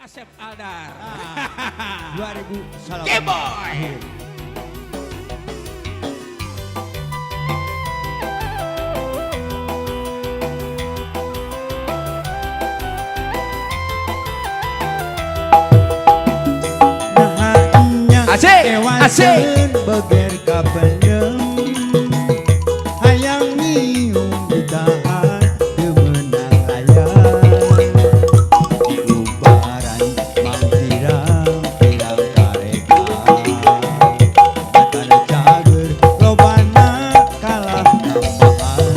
Asep Aldar. 2000 Keboy. Asik, asik. Beger kapendem hayang nyium ditahan demenang ayam ubaran mangtirang pirang kareka matana cager lobana kalah nambahan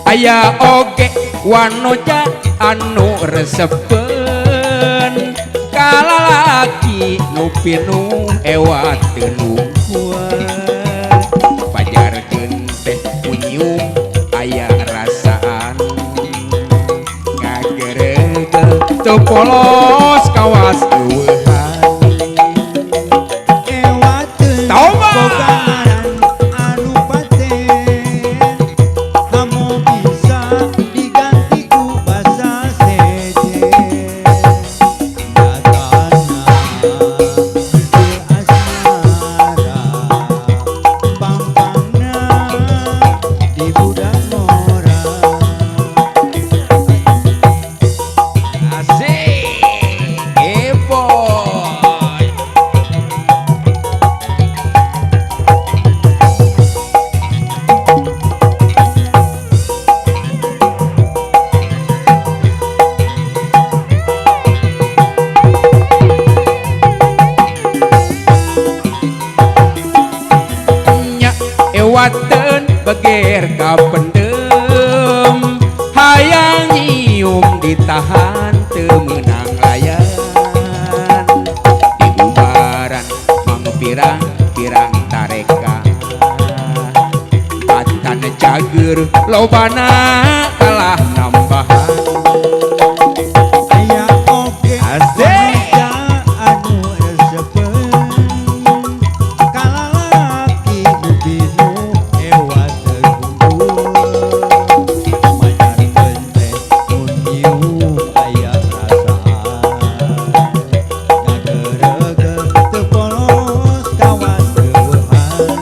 Aya oge wanoja anu resepen kalalaki nu pinu ewat tenungkuan pajarkeun teh kunyium aya rasaan ngageregel teu polos kawas eueuhan ewateun Tauba! bogaran anu paten hamo bisa diganti ku basa sejen nyatana jujur asmara pampangna di budak ngora asik Keboy. Nya ewateun beger kapendem hayang nyium ditahan teu meunang layan di bubaran mangpirang-pirang tareka batan cager lobana kalah nambahan aya oge Asik. manusia anu resepen kalalaki nu binu ewat tegunggul manyarkeun teh mun nyium aya rasaan ngageregel teu polos kawas eueuhan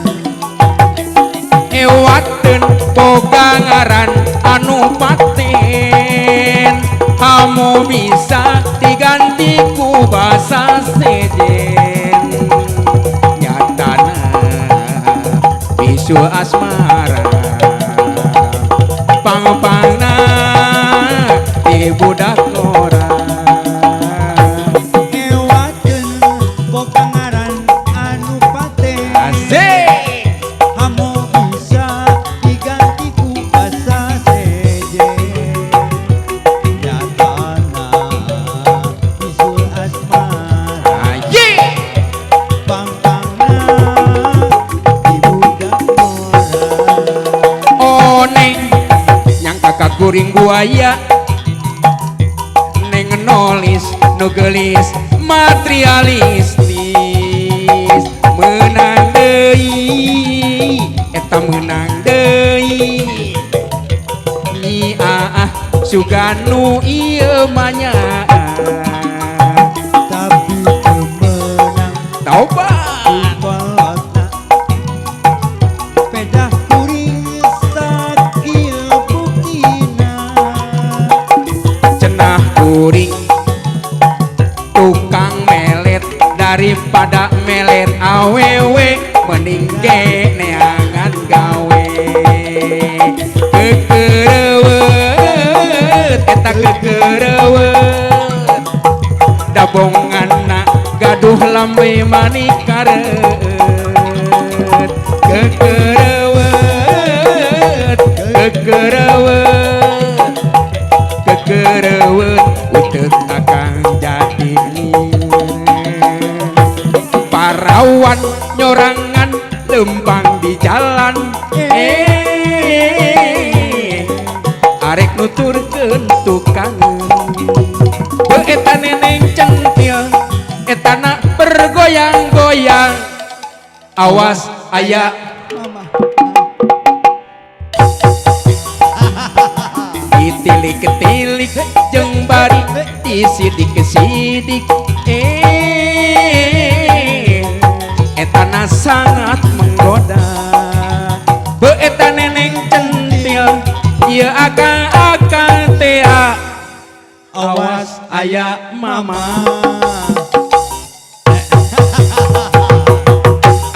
ewateun boga ngaran anu paten hamo bisa diganti ku basa sejen nyatana bisu asmara pangpangna di budak orang ewateun boga ngaran anu paten asik hamo bisa diganti ku basa sejen nyatana bisul asmara aye pangpangna di budak ngora oh neng yang kakak kuring buaya neng nolis nu geulis materialistis menang deui eta menang deui nyi aah suganu ieu manyaan tapi teu meunang taubat kolotna pedah kuring sakieu buktina cenah kuring tukang melet daripada melet awewe mending ge neangan gawe kekereuweut eta kekereuweut dabonganna gaduh lambe manikareut kekereuweut kekereuweut kekereuweut uteuk akang jadi parawan nyorangan lembang di jalan arek nuturkeun tukang eta neneng centil etana bergoyang-goyang awas aya mama ditilik-tilik jeung bari disidik-sidik etana sangat menggoda beu eta neneng centil ieu akang teh awas aya mama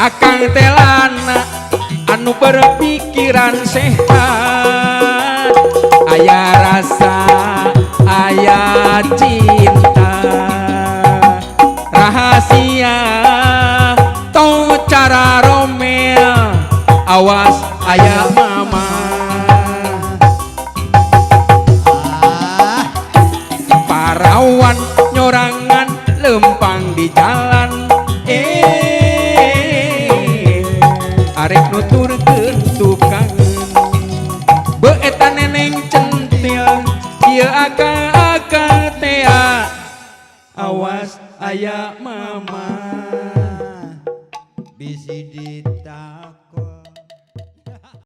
akang teh lana anu berpikiran sehat aya rasa aya cinta rahasia tong cara Romeo awas aya mama parawan nyorangan lempang di jalan arek nuturkeun tukangan beu eta neneng centil ieu aka teh awas aya mama bisi ditakon